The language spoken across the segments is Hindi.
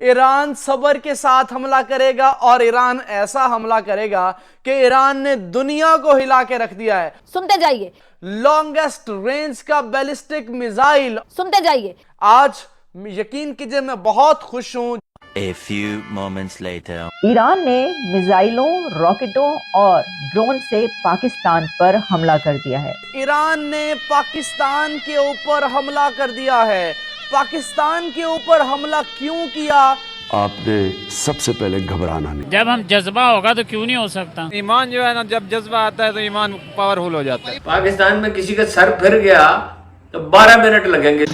ईरान सब्र के साथ हमला करेगा और ईरान ऐसा हमला करेगा कि ईरान ने दुनिया को हिला के रख दिया है। सुनते जाइए। लॉन्गेस्ट रेंज का बैलिस्टिक मिसाइल। सुनते जाइए। आज यकीन कीजिए मैं बहुत खुश हूं। A few moments later. Iran ने मिसाइलों, रॉकेटों और ड्रोन से पाकिस्तान पर हमला कर दिया है। ईरान ने पाकिस्तान के ऊपर हमला कर दिया है। पाकिस्तान के ऊपर हमला क्यों किया? आपने सबसे पहले घबराना नहीं। जब हम जज्बा होगा तो क्यों नहीं हो सकता। ईमान जो है ना, जब जज्बा आता है तो ईमान पावरफुल हो जाता है। पाकिस्तान में किसी का सर फिर गया तो 12 मिनट लगेंगे।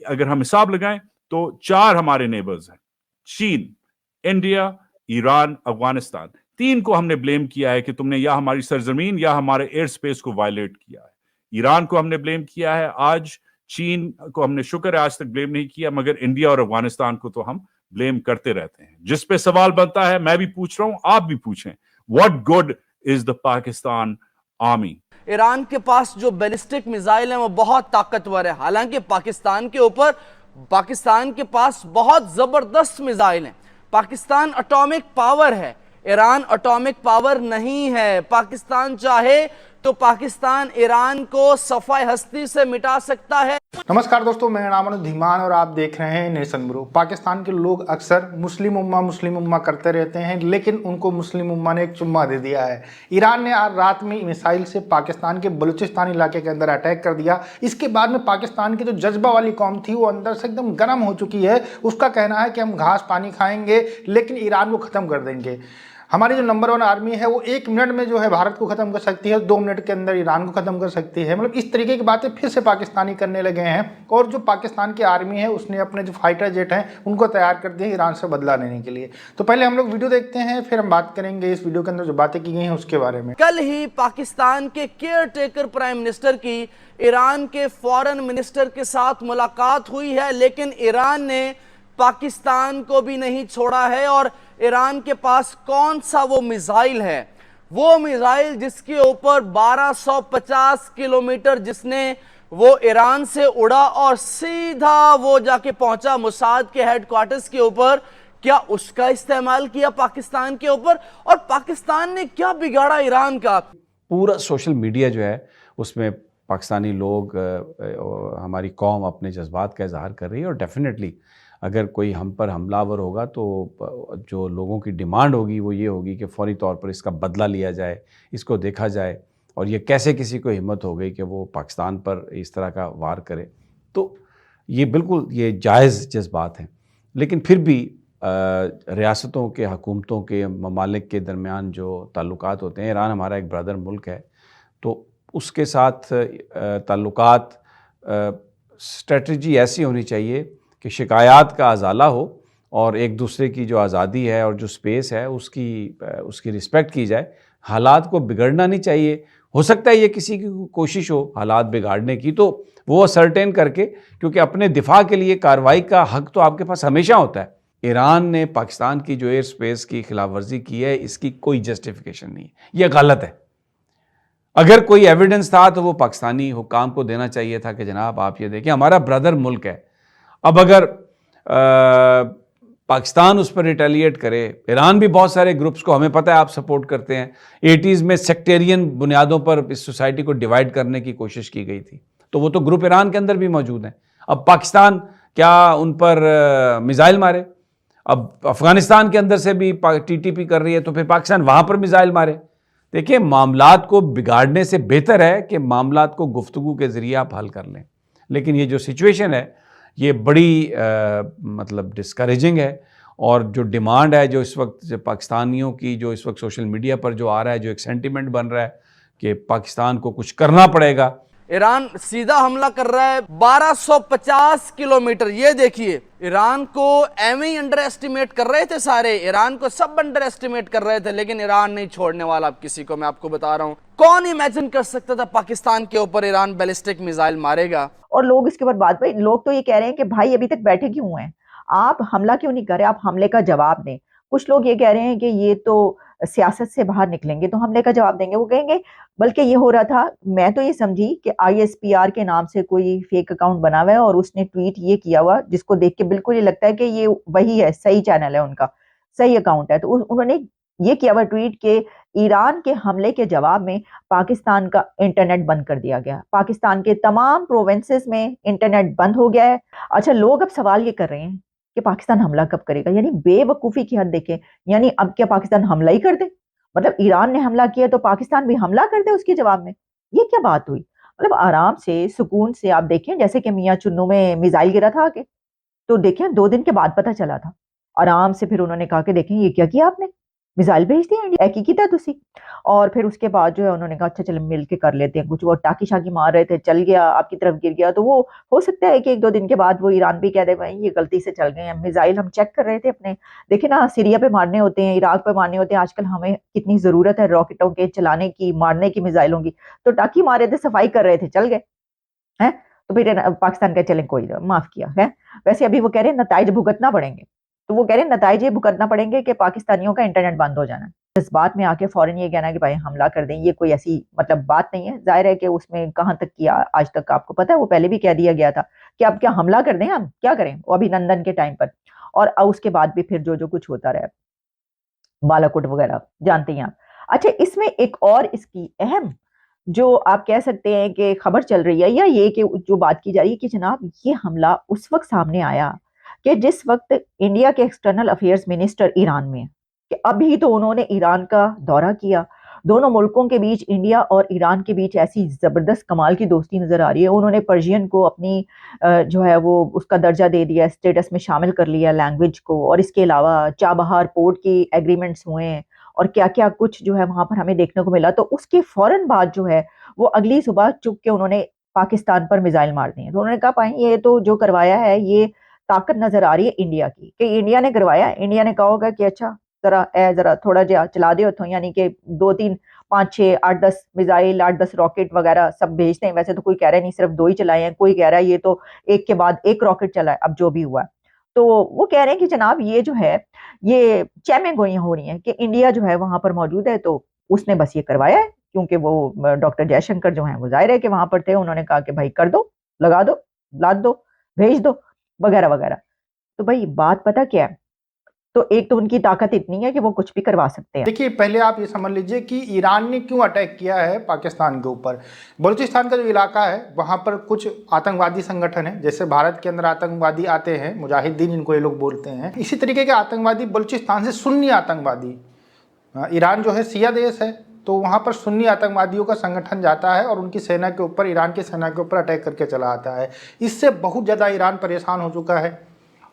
अगर हम हिसाब लगाएं तो 4 हमारे नेबर्स हैं, चीन, इंडिया, ईरान, अफगानिस्तान। 3 को हमने ब्लेम किया है कि तुमने या हमारी सरजमीन या हमारे एयर स्पेस को वायलेट किया है। ईरान को हमने ब्लेम किया है आज, चीन को हमने शुक्र है आज तक ब्लेम नहीं किया, मगर इंडिया और अफगानिस्तान को तो हम ब्लेम करते रहते हैं। जिस पे सवाल बनता है, मैं भी पूछ रहा हूं, आप भी पूछें, what good is the Pakistan army? Iran के पास जो बैलिस्टिक मिसाइल है वो बहुत ताकतवर है। हालांकि पाकिस्तान के पास बहुत जबरदस्त मिसाइल हैं। पाकिस्तान एटॉमिक पावर है, ईरान एटॉमिक पावर नहीं है। पाकिस्तान चाहे तो पाकिस्तान ईरान को सफाई हस्ती से मिटा सकता है। नमस्कार दोस्तों, मेरा नाम अनुज धीमान और आप देख रहे हैं नेशन ब्रो। पाकिस्तान के लोग अक्सर मुस्लिम उम्मा करते रहते हैं, लेकिन उनको मुस्लिम उम्मा ने एक चुम्मा दे दिया है। ईरान ने आज रात में मिसाइल से पाकिस्तान के बलूचिस्तान इलाके के अंदर अटैक कर दिया। इसके बाद में पाकिस्तान की जो जज्बा वाली कौम थी वो अंदर से एकदम गर्म हो चुकी है। उसका कहना है कि हम घास पानी खाएंगे लेकिन ईरान को ख़त्म कर देंगे। हमारी जो नंबर 1 आर्मी है वो 1 मिनट में जो है भारत को ख़त्म कर सकती है, 2 मिनट के अंदर ईरान को ख़त्म कर सकती है। मतलब इस तरीके की बातें फिर से पाकिस्तानी करने लगे हैं। और जो पाकिस्तान की आर्मी है उसने अपने जो फाइटर जेट हैं उनको तैयार कर दिए ईरान से बदला लेने के लिए। तो पहले हम लोग वीडियो देखते हैं, फिर हम बात करेंगे इस वीडियो के अंदर जो बातें की गई हैं उसके बारे में। कल ही पाकिस्तान के केयर टेकर प्राइम मिनिस्टर की ईरान के फॉरेन मिनिस्टर के साथ मुलाकात हुई है, लेकिन ईरान ने पाकिस्तान को भी नहीं छोड़ा है। और ईरान के पास कौन सा वो मिसाइल है, वो मिसाइल जिसके ऊपर 1250 किलोमीटर जिसने वो ईरान से उड़ा और सीधा वो जाके पहुंचा मोसाद के हेडक्वार्टर्स के ऊपर, क्या उसका इस्तेमाल किया पाकिस्तान के ऊपर? और पाकिस्तान ने क्या बिगाड़ा ईरान का? पूरा सोशल मीडिया जो है उसमें पाकिस्तानी लोग, हमारी कौम अपने जज्बात का इजहार कर रही है। और डेफिनेटली अगर कोई हम पर हमलावर होगा तो जो लोगों की डिमांड होगी वो ये होगी कि फौरी तौर पर इसका बदला लिया जाए, इसको देखा जाए। और ये कैसे किसी को हिम्मत हो गई कि वो पाकिस्तान पर इस तरह का वार करे। तो ये बिल्कुल ये जायज़ जज्बात हैं, लेकिन फिर भी रियासतों के, हुकूमतों के, ममालिक के दरमियान जो ताल्लुकात होते हैं, ईरान हमारा एक ब्रदर मुल्क है, तो उसके साथ ताल्लुकात स्ट्रेटजी ऐसी होनी चाहिए कि शिकायत का अजाला हो और एक दूसरे की जो आज़ादी है और जो स्पेस है उसकी रिस्पेक्ट की जाए। हालात को बिगड़ना नहीं चाहिए। हो सकता है ये किसी की कोशिश हो हालात बिगाड़ने की, तो वो असरटेन करके, क्योंकि अपने दिफा के लिए कार्रवाई का हक तो आपके पास हमेशा होता है। ईरान ने पाकिस्तान की जो एयर स्पेस की खिलाफ वर्जी की है, इसकी कोई जस्टिफिकेशन नहीं है, ये गलत है। अगर कोई एविडेंस था तो वो पाकिस्तानी हुकाम को देना चाहिए था कि जनाब आप ये देखें, हमारा ब्रदर मुल्क है। अब अगर पाकिस्तान उस पर रिटेलिएट करे, ईरान भी बहुत सारे ग्रुप्स को, हमें पता है आप सपोर्ट करते हैं, 80s में सेक्टेरियन बुनियादों पर इस सोसाइटी को डिवाइड करने की कोशिश की गई थी, तो वो तो ग्रुप ईरान के अंदर भी मौजूद हैं। अब पाकिस्तान क्या उन पर मिसाइल मारे? अब अफगानिस्तान के अंदर से भी टीटीपी कर रही है, तो फिर पाकिस्तान वहाँ पर मिसाइल मारे? देखिए, मामलात को बिगाड़ने से बेहतर है कि मामलात को गुफ्तगू के ज़रिए आप हल कर लें। लेकिन ये जो सिचुएशन है ये बड़ी मतलब डिस्करेजिंग है। और जो डिमांड है जो इस वक्त पाकिस्तानियों की, जो इस वक्त सोशल मीडिया पर जो आ रहा है, जो एक सेंटिमेंट बन रहा है कि पाकिस्तान को कुछ करना पड़ेगा। ईरान सीधा हमला कर रहा है 1250 किलोमीटर। ये देखिए, ईरान को एवं ही अंडर एस्टिमेट कर रहे थे सारे, ईरान को सब अंडर एस्टिमेट कर रहे थे, लेकिन ईरान नहीं छोड़ने वाला अब किसी को। मैं आपको बता रहा हूं, कौन इमेजिन कर सकता था पाकिस्तान के ऊपर ईरान बैलिस्टिक मिसाइल मारेगा? और लोग इसके बाद भाई लोग तो ये कह रहे हैं कि भाई अभी तक बैठे क्यों हैं, आप हमला क्यों नहीं कर रहे, आप हमले का जवाब दें। कुछ लोग ये कह रहे हैं कि ये तो सियासत से बाहर निकलेंगे तो हमले का जवाब देंगे। वो कहेंगे, बल्कि ये हो रहा था, मैं तो ये समझी कि ISPR के नाम से कोई फेक अकाउंट बना हुआ है और उसने ट्वीट ये किया हुआ जिसको देख के बिल्कुल ये लगता है कि ये वही है, सही चैनल है उनका, सही अकाउंट है। तो उन्होंने ये किया हुआ ट्वीट के ईरान के हमले के जवाब में पाकिस्तान का इंटरनेट बंद कर दिया गया। पाकिस्तान के तमाम प्रोविंसेस में इंटरनेट बंद हो गया है। अच्छा, लोग अब सवाल ये कर रहे हैं कि पाकिस्तान हमला कब करेगा, यानी बेवकूफ़ी की हद देखें। यानी अब क्या पाकिस्तान हमला ही कर दे? मतलब ईरान ने हमला किया तो पाकिस्तान भी हमला कर दे उसके जवाब में? ये क्या बात हुई? मतलब आराम से, सुकून से आप देखें, जैसे कि मियाँ चुन्नू में मिसाइल गिरा था आके, तो देखें 2 दिन के बाद पता चला था। आराम से फिर उन्होंने कहा कि देखें ये क्या किया आपने, मिसाइल भेज दिया इंडिया की था तुसी। और फिर उसके बाद जो है उन्होंने कहा अच्छा चलो मिल के कर लेते हैं कुछ। वो टाकी शाकी मार रहे थे, चल गया आपकी तरफ गिर गया, तो वो हो सकता है कि 1-2 दिन के बाद वो ईरान भी कह दे भाई ये गलती से चल गए हैं, मिसाइल हम चेक कर रहे थे अपने। देखिए ना, सीरिया पे मारने होते हैं, इराक पे मारने होते हैं, आजकल हमें कितनी जरूरत है रॉकेटों के चलाने की, मारने की, मिसाइलों की। तो टाकी मारे थे, सफाई कर रहे थे, चल गए हैं। तो फिर पाकिस्तान का चलें कोई माफ किया है। वैसे अभी वो कह रहे हैं नताइज भुगतना पड़ेंगे, तो वो कह रहे हैं नताइज ये भुगतना पड़ेंगे कि पाकिस्तानियों का इंटरनेट बंद हो जाना। इस बात में आके फौरन ये कहना कि भाई हमला कर दें, ये कोई ऐसी मतलब बात नहीं है। जाहिर है कि उसमें कहां तक किया आज तक आपको पता है, वो पहले भी कह दिया गया था कि अब क्या हमला कर दें, हम क्या करें, वो अभिनंदन के टाइम पर। और उसके बाद भी फिर जो कुछ होता रहा, बालाकोट वगैरह जानते हैं आप। अच्छा, इसमें एक और इसकी अहम जो आप कह सकते हैं कि खबर चल रही है, या ये कि जो बात की जा रही है कि जनाब ये हमला उस वक्त सामने आया कि जिस वक्त इंडिया के एक्सटर्नल अफेयर्स मिनिस्टर ईरान में है, कि अभी तो उन्होंने ईरान का दौरा किया। दोनों मुल्कों के बीच, इंडिया और ईरान के बीच ऐसी ज़बरदस्त कमाल की दोस्ती नज़र आ रही है। उन्होंने पर्शियन को अपनी जो है वो उसका दर्जा दे दिया, स्टेटस में शामिल कर लिया लैंग्वेज को। और इसके अलावा चाबहार पोर्ट की एग्रीमेंट्स हुए हैं और क्या क्या कुछ जो है वहाँ पर हमें देखने को मिला। तो उसके फ़ौरन बाद जो है वो अगली सुबह चुप के उन्होंने पाकिस्तान पर मिसाइल मार दिए। तो उन्होंने कहा भाई ये तो जो करवाया है ये ताकत नज़र आ रही है इंडिया की, कि इंडिया ने करवाया। इंडिया ने कहा होगा कि अच्छा जरा थोड़ा जा चला दे उतो, यानी कि 2, 3, 5, 6, 8, 10 मिसाइल, 8, 10 रॉकेट वगैरह सब भेजते हैं। वैसे तो कोई कह रहा है नहीं, सिर्फ 2 ही चलाए हैं, कोई कह रहा है ये तो एक के बाद एक रॉकेट चला है। अब जो भी हुआ, तो वो कह रहे हैं कि जनाब ये जो है ये चैमें गोइयां हो रही हैं कि इंडिया जो है वहां पर मौजूद है, तो उसने बस ये करवाया है। क्योंकि वो डॉक्टर जयशंकर जो है वो जाहिर है कि वहां पर थे, उन्होंने कहा कि भाई कर दो, लगा दो, लाद दो, भेज दो, वगैरह वगैरह। तो भाई बात पता क्या है, तो एक तो उनकी ताकत इतनी है कि वो कुछ भी करवा सकते हैं। देखिए, पहले आप ये समझ लीजिए कि ईरान ने क्यों अटैक किया है पाकिस्तान के ऊपर। बलूचिस्तान का जो इलाका है वहाँ पर कुछ आतंकवादी संगठन है, जैसे भारत के अंदर आतंकवादी आते हैं, मुजाहिदीन जिनको ये लोग बोलते हैं, इसी तरीके के आतंकवादी बलूचिस्तान से सुन्नी आतंकवादी, ईरान जो है शिया देश है, तो वहाँ पर सुन्नी आतंकवादियों का संगठन जाता है और उनकी सेना के ऊपर, ईरान की सेना के ऊपर अटैक करके चला आता है। इससे बहुत ज़्यादा ईरान परेशान हो चुका है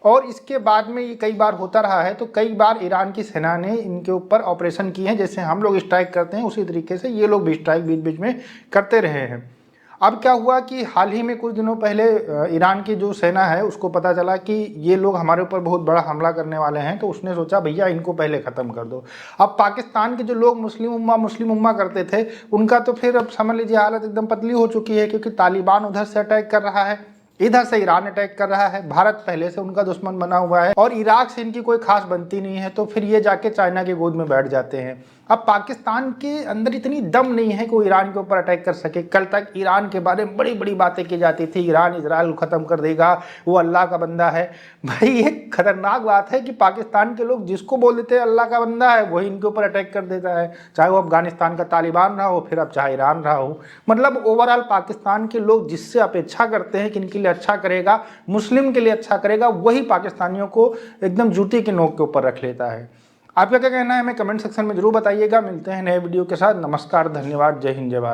और इसके बाद में ये कई बार होता रहा है। तो कई बार ईरान की सेना ने इनके ऊपर ऑपरेशन किए हैं, जैसे हम लोग स्ट्राइक करते हैं उसी तरीके से ये लोग भी स्ट्राइक बीच बीच में करते रहे हैं। अब क्या हुआ कि हाल ही में कुछ दिनों पहले ईरान की जो सेना है उसको पता चला कि ये लोग हमारे ऊपर बहुत बड़ा हमला करने वाले हैं, तो उसने सोचा भैया इनको पहले ख़त्म कर दो। अब पाकिस्तान के जो लोग मुस्लिम उम्मा करते थे उनका तो फिर अब समझ लीजिए हालत एकदम पतली हो चुकी है, क्योंकि तालिबान उधर से अटैक कर रहा है, इधर से ईरान अटैक कर रहा है, भारत पहले से उनका दुश्मन बना हुआ है और इराक से इनकी कोई खास बनती नहीं है। तो फिर ये जाके चाइना की गोद में बैठ जाते हैं। अब पाकिस्तान के अंदर इतनी दम नहीं है कि वो ईरान के ऊपर अटैक कर सके। कल तक ईरान के बारे में बड़ी बड़ी बातें की जाती थी, ईरान इजराइल को ख़त्म कर देगा, वो अल्लाह का बंदा है। भाई ये खतरनाक बात है कि पाकिस्तान के लोग जिसको बोल देते हैं अल्लाह का बंदा है वही इनके ऊपर अटैक कर देता है, चाहे वो अफगानिस्तान का तालिबान रहा हो, फिर अब चाहे ईरान रहा हो। मतलब ओवरऑल पाकिस्तान के लोग जिससे अपेक्षा करते हैं कि इनके लिए अच्छा करेगा, मुस्लिम के लिए अच्छा करेगा, वही पाकिस्तानियों को एकदम जूती के नोक के ऊपर रख लेता है। आपका क्या कहना है हमें कमेंट सेक्शन में जरूर बताइएगा। मिलते हैं नए वीडियो के साथ। नमस्कार, धन्यवाद, जय हिंद, जय भारत।